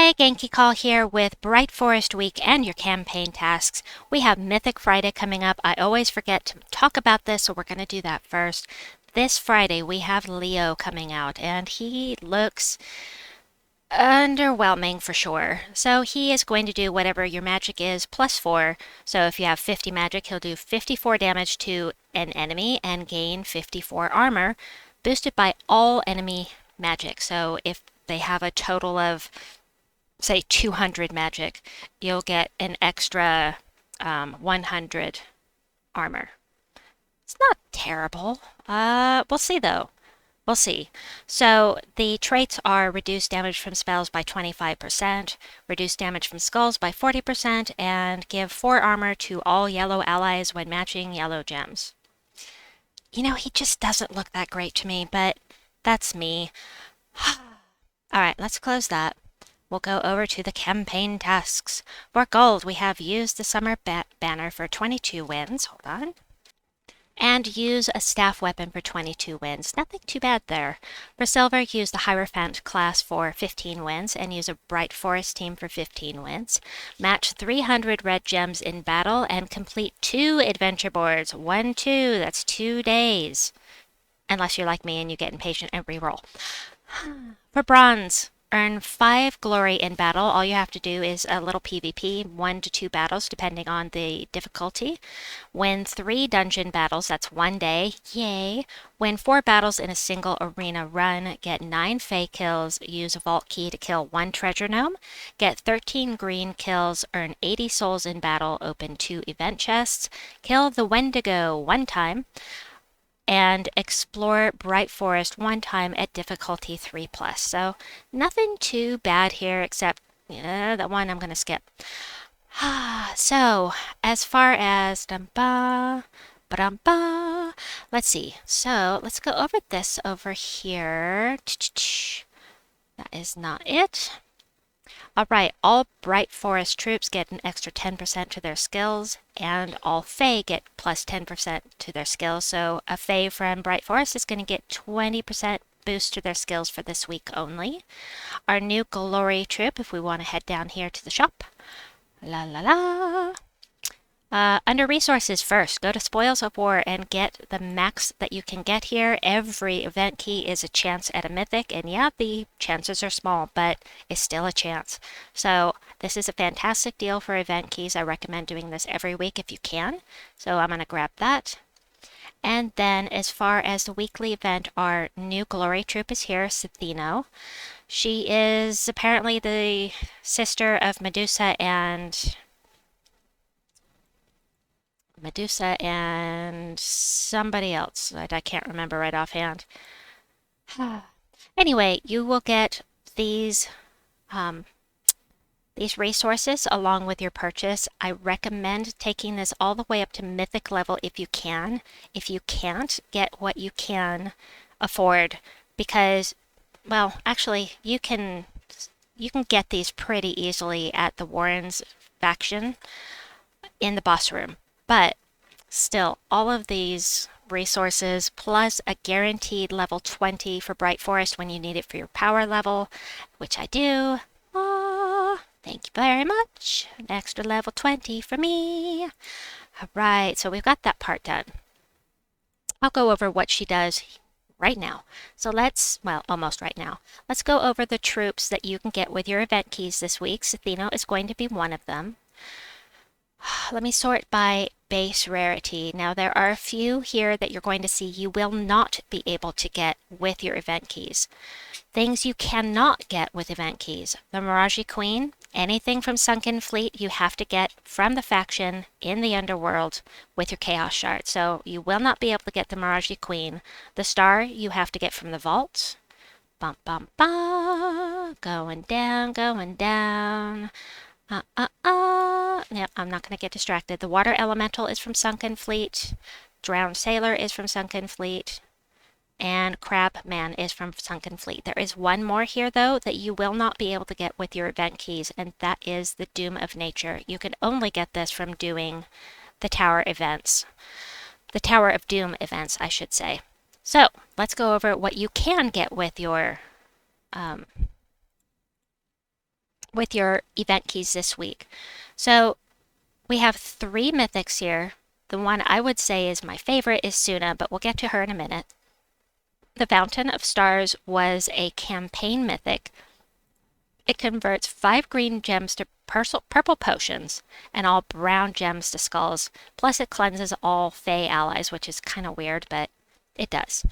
Hey, Genki Call here with Bright Forest Week and your campaign tasks. We have Mythic Friday coming up. I always forget to talk about this, so we're going to do that first. This Friday, we have Leo coming out, and he looks underwhelming for sure. So he is going to do whatever your magic is plus 4. So if you have 50 magic, he'll do 54 damage to an enemy and gain 54 armor, boosted by all enemy magic. So if they have a total of say 200 magic, you'll get an extra 100 armor. It's not terrible. We'll see though. We'll see. So the traits are reduce damage from spells by 25%, reduce damage from skulls by 40%, and give 4 armor to all yellow allies when matching yellow gems. You know, he just doesn't look that great to me, but that's me. Alright, let's close that. We'll go over to the campaign tasks. For gold, we have used the summer banner for 22 wins. Hold on. And use a staff weapon for 22 wins. Nothing too bad there. For silver, use the Hierophant class for 15 wins and use a Bright Forest team for 15 wins. Match 300 red gems in battle and complete 2 adventure boards. 1, 2, that's 2 days. Unless you're like me and you get impatient and reroll. For bronze, earn 5 glory in battle. All you have to do is a little PvP, 1 to 2 battles depending on the difficulty. Win 3 dungeon battles, that's 1 day, yay. Win 4 battles in a single arena run, get 9 Fey kills, use a vault key to kill 1 treasure gnome, get 13 green kills, earn 80 souls in battle, open 2 event chests, kill the Wendigo 1 time, and explore Bright Forest 1 time at difficulty 3+. So nothing too bad here except that one I'm going to skip. So as far as let's see. So let's go over this over here. That is not it. Alright, all Bright Forest troops get an extra 10% to their skills, and all Fae get plus 10% to their skills. So a Fae from Bright Forest is going to get 20% boost to their skills for this week only. Our new Glory troop, if we want to head down here to the shop. La la la. Under resources first, go to Spoils of War and get the max that you can get here. Every event key is a chance at a mythic, and yeah, the chances are small, but it's still a chance. So this is a fantastic deal for event keys. I recommend doing this every week if you can. So I'm going to grab that. And then as far as the weekly event, our new glory troop is here, Thino. She is apparently the sister of Medusa and somebody else. I can't remember right offhand. Anyway, you will get these resources along with your purchase. I recommend taking this all the way up to mythic level if you can. If you can't, get what you can afford because, well, actually, you can get these pretty easily at the Warren's faction in the boss room. But still, all of these resources plus a guaranteed level 20 for Bright Forest when you need it for your power level, which I do. Thank you very much. An extra level 20 for me. Alright, so we've got that part done. I'll go over what she does right now. So almost right now. Let's go over the troops that you can get with your event keys this week. Thino is going to be one of them. Let me sort by base rarity. Now there are a few here that you're going to see you will not be able to get with your event keys. Things you cannot get with event keys. The Mirage Queen, anything from Sunken Fleet you have to get from the faction in the underworld with your Chaos Shard. So you will not be able to get the Mirage Queen. The Star you have to get from the vault. Bum bum bum. Going down, going down. Yeah, I'm not going to get distracted. The Water Elemental is from Sunken Fleet. Drowned Sailor is from Sunken Fleet. And Crab Man is from Sunken Fleet. There is one more here, though, that you will not be able to get with your event keys, and that is the Doom of Nature. You can only get this from doing the Tower events. The Tower of Doom events, I should say. So, let's go over what you can get with your with your event keys this week. So we have 3 mythics here. The one I would say is my favorite is Sunnah, but we'll get to her in a minute. The Fountain of Stars was a campaign mythic. It converts 5 green gems to purple potions and all brown gems to skulls. Plus it cleanses all Fey allies, which is kind of weird, but it does.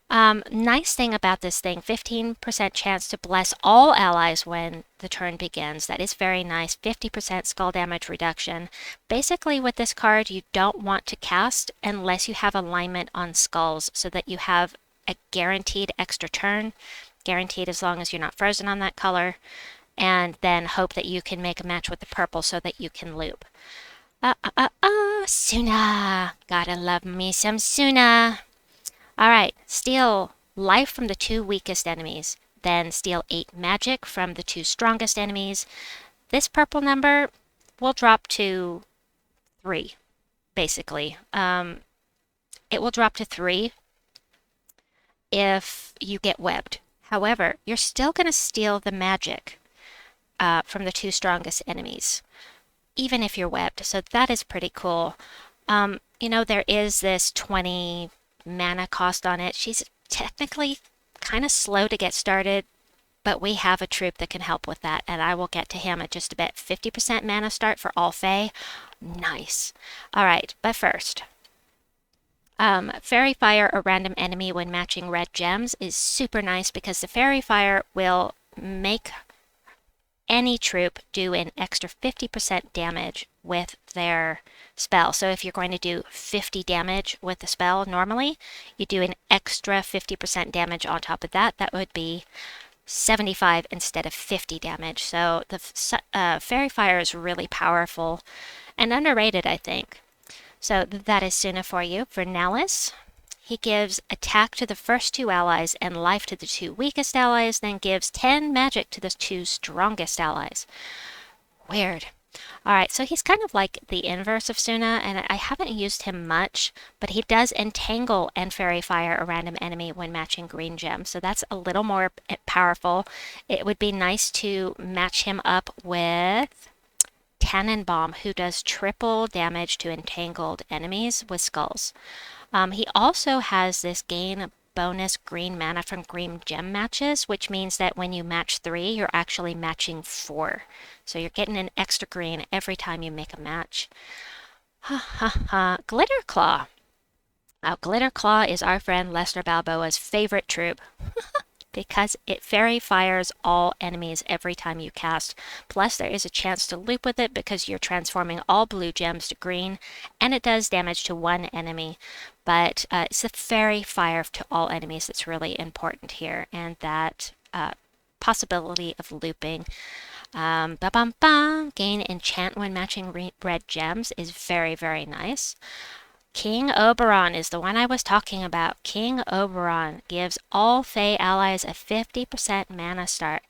Nice thing about this thing, 15% chance to bless all allies when the turn begins. That is very nice. 50% skull damage reduction. Basically with this card, you don't want to cast unless you have alignment on skulls so that you have a guaranteed extra turn. Guaranteed as long as you're not frozen on that color. And then hope that you can make a match with the purple so that you can loop. Sunnah. Gotta love me some Sunnah. Alright, steal life from the 2 weakest enemies, then steal 8 magic from the 2 strongest enemies. This purple number will drop to 3, basically. It will drop to 3 if you get webbed. However, you're still going to steal the magic from the 2 strongest enemies, even if you're webbed. So that is pretty cool. There is this 20 mana cost on it. She's technically kind of slow to get started, but we have a troop that can help with that, and I will get to him at just a bit. 50% mana start for all Fey. Nice. Alright, but first, Fairy Fire a random enemy when matching red gems is super nice because the Fairy Fire will make any troop do an extra 50% damage with their spell. So if you're going to do 50 damage with the spell normally, you do an extra 50% damage on top of that. That would be 75 instead of 50 damage. So the Fairy Fire is really powerful and underrated, I think. So that is Sunnah for you. For Nellis, he gives attack to the first 2 allies and life to the 2 weakest allies, then gives 10 magic to the 2 strongest allies. Weird. Alright, so he's kind of like the inverse of Sunnah, and I haven't used him much, but he does entangle and Fairy Fire a random enemy when matching green gems, so that's a little more powerful. It would be nice to match him up with Tannenbaum, who does triple damage to entangled enemies with skulls. He also has this gain bonus green mana from green gem matches, which means that when you match 3, you're actually matching 4. So you're getting an extra green every time you make a match. Ha ha ha. Glitter Claw. Now, Glitter Claw is our friend Lester Balboa's favorite troop. Because it Fairy Fires all enemies every time you cast. Plus there is a chance to loop with it because you're transforming all blue gems to green, and it does damage to 1 enemy. But it's the Fairy Fire to all enemies that's really important here, and that possibility of looping. Gain enchant when matching red gems is very, very nice. King Oberon is the one I was talking about. King Oberon gives all Fey allies a 50% mana start.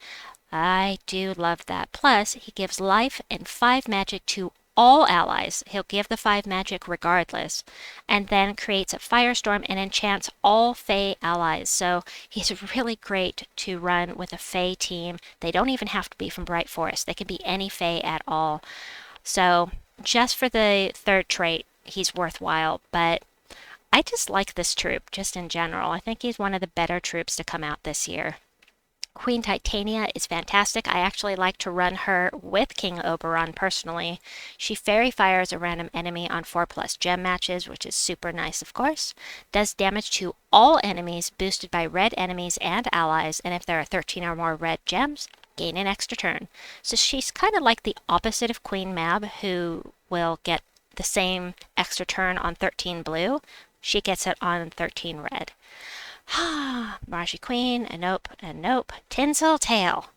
I do love that. Plus, he gives life and 5 magic to all allies. He'll give the 5 magic regardless, and then creates a firestorm and enchants all Fey allies. So he's really great to run with a Fey team. They don't even have to be from Bright Forest. They can be any Fey at all. So just for the 3rd trait, he's worthwhile, but I just like this troop just in general. I think he's one of the better troops to come out this year. Queen Titania is fantastic. I actually like to run her with King Oberon personally. She Fairy Fires a random enemy on 4+ gem matches, which is super nice, of course. Does damage to all enemies boosted by red enemies and allies, and if there are 13 or more red gems, gain an extra turn. So she's kind of like the opposite of Queen Mab, who will get the same extra turn on 13 blue. She gets it on 13 red. Marshy Queen, a nope, and nope. Tinsel Tail.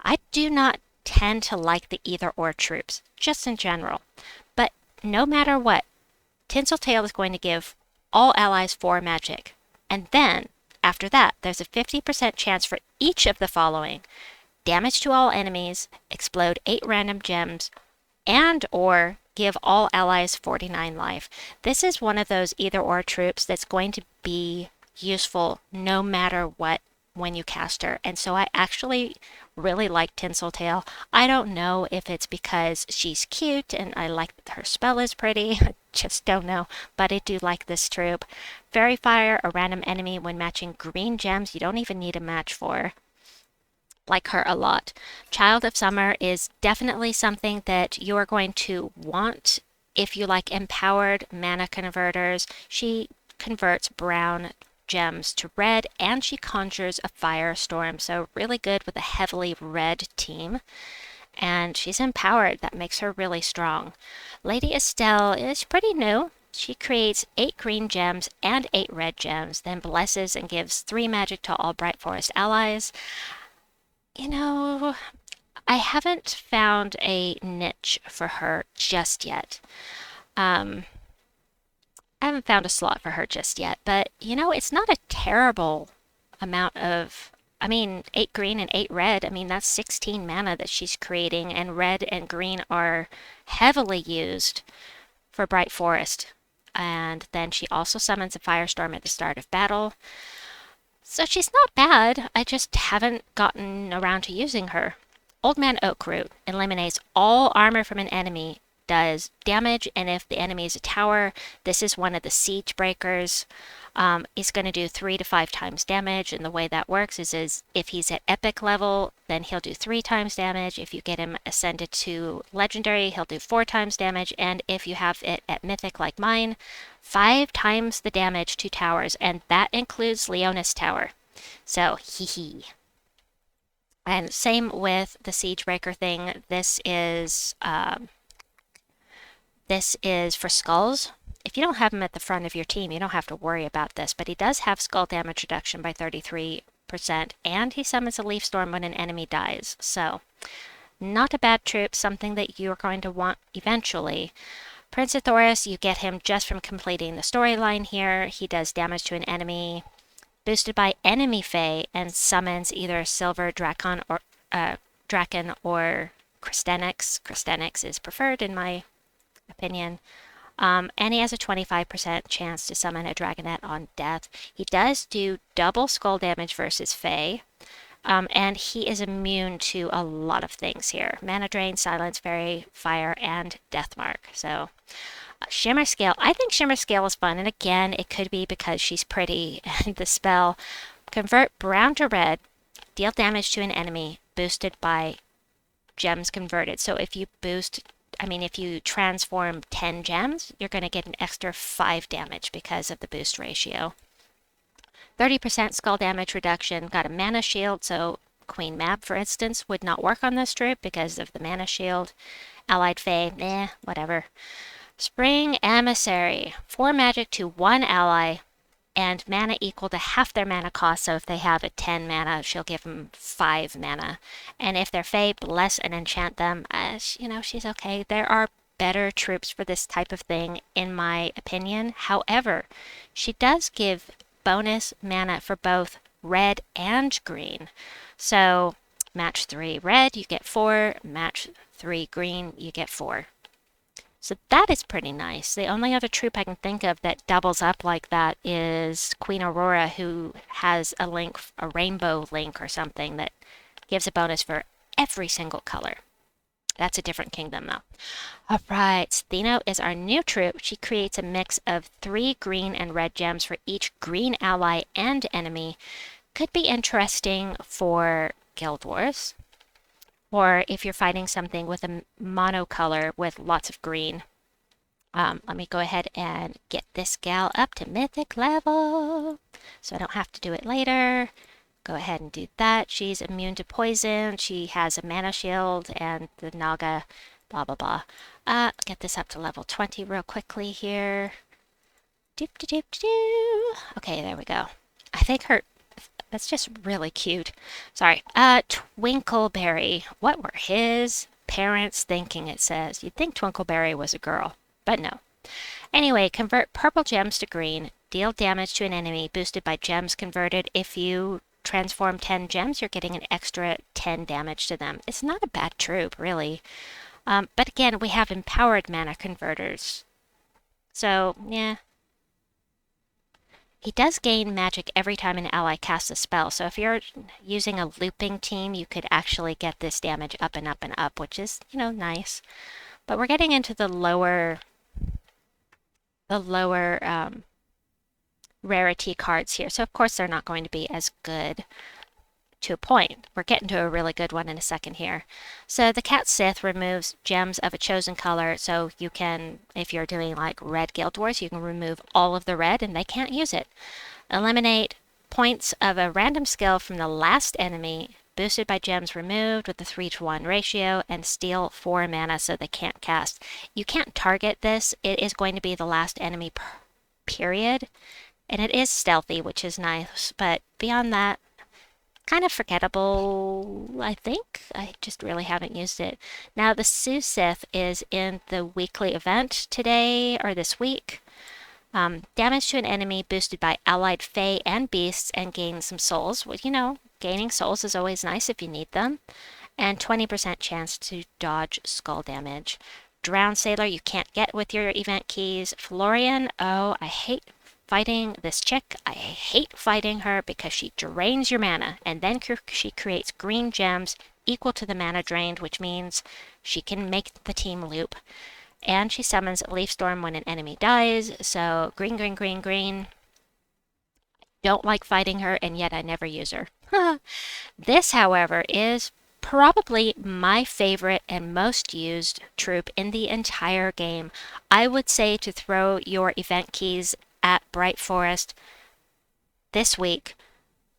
I do not tend to like the either or troops, just in general. But no matter what, Tinsel Tail is going to give all allies 4 magic. And then, after that, there's a 50% chance for each of the following: damage to all enemies, explode 8 random gems, and or give all allies 49 life. This is one of those either or troops that's going to be useful no matter what when you cast her. And so I actually really like Tinsel Tail. I don't know if it's because she's cute and I like that her spell is pretty. I just don't know. But I do like this troop. Fairy Fire, a random enemy when matching green gems you don't even need a match for. Like her a lot. Child of Summer is definitely something that you are going to want if you like empowered mana converters. She converts brown gems to red and she conjures a firestorm, so really good with a heavily red team. And she's empowered, that makes her really strong. Lady Estelle is pretty new. She creates 8 green gems and 8 red gems, then blesses and gives 3 magic to all Bright Forest allies. You know, I haven't found a niche for her just yet. I haven't found a slot for her just yet, but you know, it's not a terrible amount of, 8 green and 8 red. I mean, that's 16 mana that she's creating, and red and green are heavily used for Bright Forest. And then she also summons a firestorm at the start of battle. So she's not bad, I just haven't gotten around to using her. Old Man Oakroot eliminates all armor from an enemy, does damage, and if the enemy is a tower, this is one of the siege breakers. He's going to do 3 to 5 times damage, and the way that works is if he's at epic level, then he'll do 3 times damage. If you get him ascended to legendary, he'll do 4 times damage, and if you have it at mythic like mine, 5 times the damage to towers, and that includes Leona's tower. So, hee hee. And same with the siege breaker thing. This is for skulls. If you don't have him at the front of your team, you don't have to worry about this, but he does have skull damage reduction by 33%, and he summons a leaf storm when an enemy dies. So, not a bad troop, something that you're going to want eventually. Prince of Thras, you get him just from completing the storyline here. He does damage to an enemy, boosted by enemy Fae, and summons either a silver Draken or Kristenix. Kristenix is preferred in my opinion. And he has a 25% chance to summon a Dragonet on death. He does do double skull damage versus Fae. And he is immune to a lot of things here. Mana Drain, Silence, Fairy, Fire, and Deathmark. So, Shimmerscale. I think Shimmerscale is fun. And again, it could be because she's pretty and the spell. Convert brown to red. Deal damage to an enemy. Boosted by gems converted. So if you if you transform 10 gems, you're going to get an extra 5 damage because of the boost ratio. 30% skull damage reduction, got a mana shield, so Queen Mab, for instance, would not work on this troop because of the mana shield. Allied Fae, whatever. Spring Emissary, 4 magic to 1 ally, and mana equal to half their mana cost, so if they have a 10 mana, she'll give them 5 mana. And if they're Fae, bless and enchant them. She's okay. There are better troops for this type of thing, in my opinion. However, she does give bonus mana for both red and green. So, match 3 red, you get 4. Match 3 green, you get 4. So that is pretty nice. The only other troop I can think of that doubles up like that is Queen Aurora, who has a rainbow link or something that gives a bonus for every single color. That's a different kingdom though. Alright, Thino is our new troop. She creates a mix of 3 green and red gems for each green ally and enemy. Could be interesting for Guild Wars, or if you're fighting something with a monocolor with lots of green. Let me go ahead and get this gal up to mythic level so I don't have to do it later. Go ahead and do that. She's immune to poison. She has a mana shield and the Naga, blah, blah, blah. Get this up to level 20 real quickly here. Doop, doop, doop, doop. Okay, there we go. I think that's just really cute. Sorry. Twinkle Berry. What were his parents thinking, it says? You'd think Twinkle Berry was a girl, but no. Anyway, convert purple gems to green. Deal damage to an enemy boosted by gems converted. If you transform 10 gems, you're getting an extra 10 damage to them. It's not a bad troop, really. But again, we have empowered mana converters. So, yeah. He does gain magic every time an ally casts a spell, so if you're using a looping team, you could actually get this damage up and up and up, which is, nice. But we're getting into the lower rarity cards here, so of course they're not going to be as good to a point. We're getting to a really good one in a second here. So the Cat Sith removes gems of a chosen color, so you can, if you're doing like red Guild Wars, you can remove all of the red and they can't use it. Eliminate points of a random skill from the last enemy, boosted by gems removed with a 3-to-1 ratio, and steal 4 mana so they can't cast. You can't target this. It is going to be the last enemy period, and it is stealthy, which is nice, but beyond that, kind of forgettable, I think. I just really haven't used it. Now, the Sousif is in the weekly event today, or this week. Damage to an enemy boosted by allied fae and beasts and gain some souls. Well, gaining souls is always nice if you need them. And 20% chance to dodge skull damage. Drowned Sailor you can't get with your event keys. Florian, oh, I hate fighting this chick. I hate fighting her because she drains your mana, and then she creates green gems equal to the mana drained, which means she can make the team loop. And she summons Leaf Storm when an enemy dies, so green, green, green, green. Don't like fighting her, and yet I never use her. This, however, is probably my favorite and most used troop in the entire game. I would say to throw your event keys at Bright Forest this week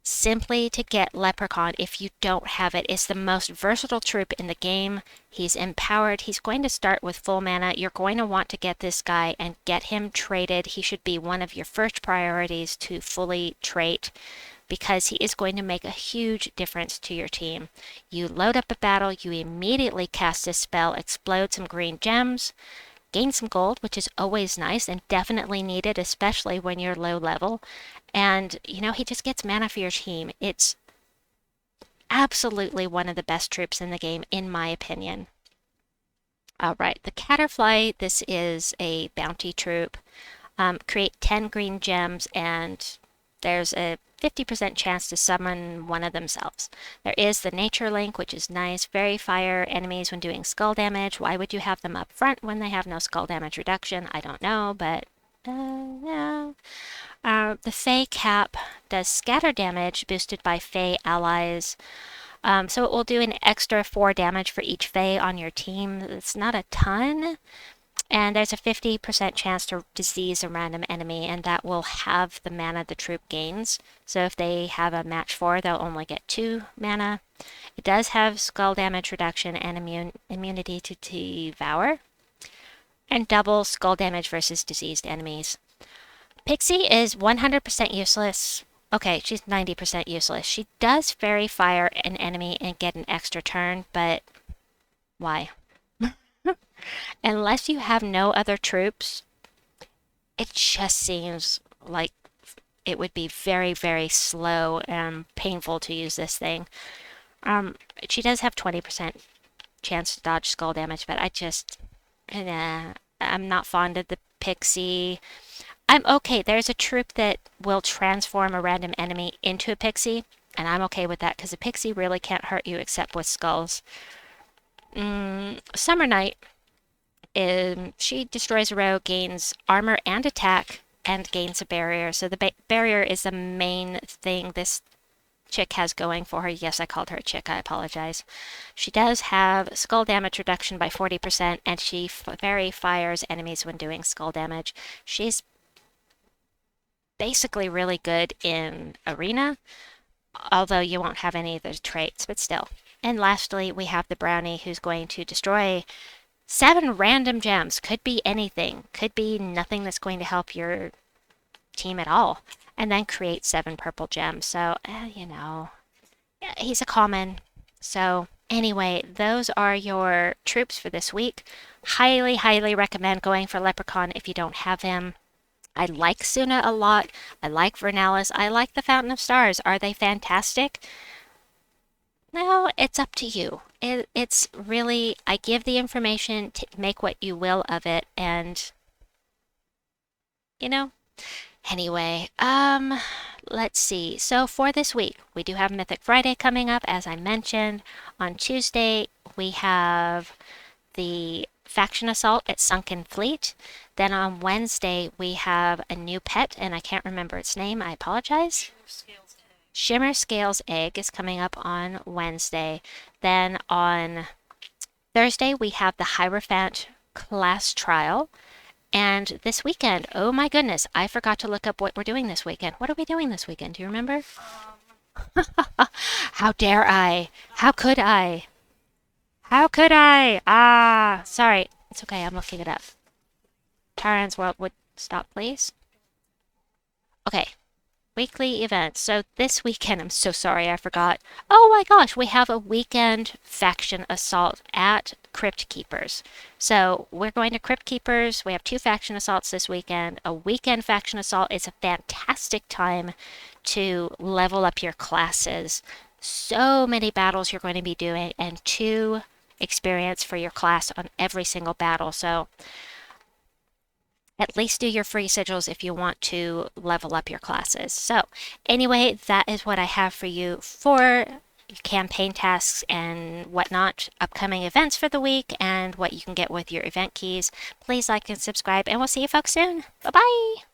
simply to get Leprechaun if you don't have it. It's the most versatile troop in the game. He's empowered. He's going to start with full mana. You're going to want to get this guy and get him traded. He should be one of your first priorities to fully trait because he is going to make a huge difference to your team. You load up a battle, you immediately cast this spell, explode some green gems, gain some gold, which is always nice and definitely needed, especially when you're low level. And, he just gets mana for your team. It's absolutely one of the best troops in the game, in my opinion. All right, the Catterfly, this is a bounty troop. Create 10 green gems, and there's a 50% chance to summon one of themselves. There is the nature link, which is nice. Very fire enemies when doing skull damage. Why would you have them up front when they have no skull damage reduction? I don't know, but yeah. The Fae Cap does scatter damage boosted by Fae allies. So it will do an extra 4 damage for each Fae on your team. It's not a ton. And there's a 50% chance to disease a random enemy, and that will have the mana the troop gains. So if they have a match 4, they'll only get 2 mana. It does have skull damage reduction and immunity to devour, and double skull damage versus diseased enemies. Pixie is 100% useless. Okay, she's 90% useless. She does fairy fire an enemy and get an extra turn, but why? Unless you have no other troops, it just seems like it would be very, very slow and painful to use this thing. She does have 20% chance to dodge skull damage, but I'm not fond of the Pixie. I'm okay. There's a troop that will transform a random enemy into a Pixie, and I'm okay with that because a Pixie really can't hurt you except with skulls. Summer Night. She destroys a row, gains armor and attack, and gains a barrier. So the barrier is the main thing this chick has going for her. Yes, I called her a chick. I apologize. She does have skull damage reduction by 40%, and she fairy fires enemies when doing skull damage. She's basically really good in Arena, although you won't have any of those traits, but still. And lastly, we have the Brownie, who's going to destroy 7 random gems. Could be anything. Could be nothing that's going to help your team at all. And then create 7 purple gems. So, he's a common. So, anyway, those are your troops for this week. Highly, highly recommend going for Leprechaun if you don't have him. I like Sunnah a lot. I like Vernalis. I like the Fountain of Stars. Are they fantastic? No, it's up to you. It's really, I give the information to make what you will of it, and Anyway, let's see. So for this week, we do have Mythic Friday coming up, as I mentioned. On Tuesday, we have the faction assault at Sunken Fleet. Then on Wednesday, we have a new pet, and I can't remember its name. I apologize. Shimmerscale's egg is coming up on Wednesday. Then on Thursday, we have the Hierophant class trial. And this weekend, oh my goodness, I forgot to look up what we're doing this weekend. What are we doing this weekend? Do you remember? How dare I? How could I? How could I? Ah, sorry. It's okay, I'm looking it up. Tyrant's World would stop, please. Okay, weekly events. So this weekend, I'm so sorry I forgot. Oh my gosh, we have a weekend faction assault at Crypt Keepers. So we're going to Crypt Keepers. We have 2 faction assaults this weekend. A weekend faction assault is a fantastic time to level up your classes. So many battles you're going to be doing, and 2 experience for your class on every single battle. So at least do your free sigils if you want to level up your classes. So anyway, that is what I have for you for campaign tasks and whatnot, upcoming events for the week, and what you can get with your event keys. Please like and subscribe, and we'll see you folks soon. Bye-bye!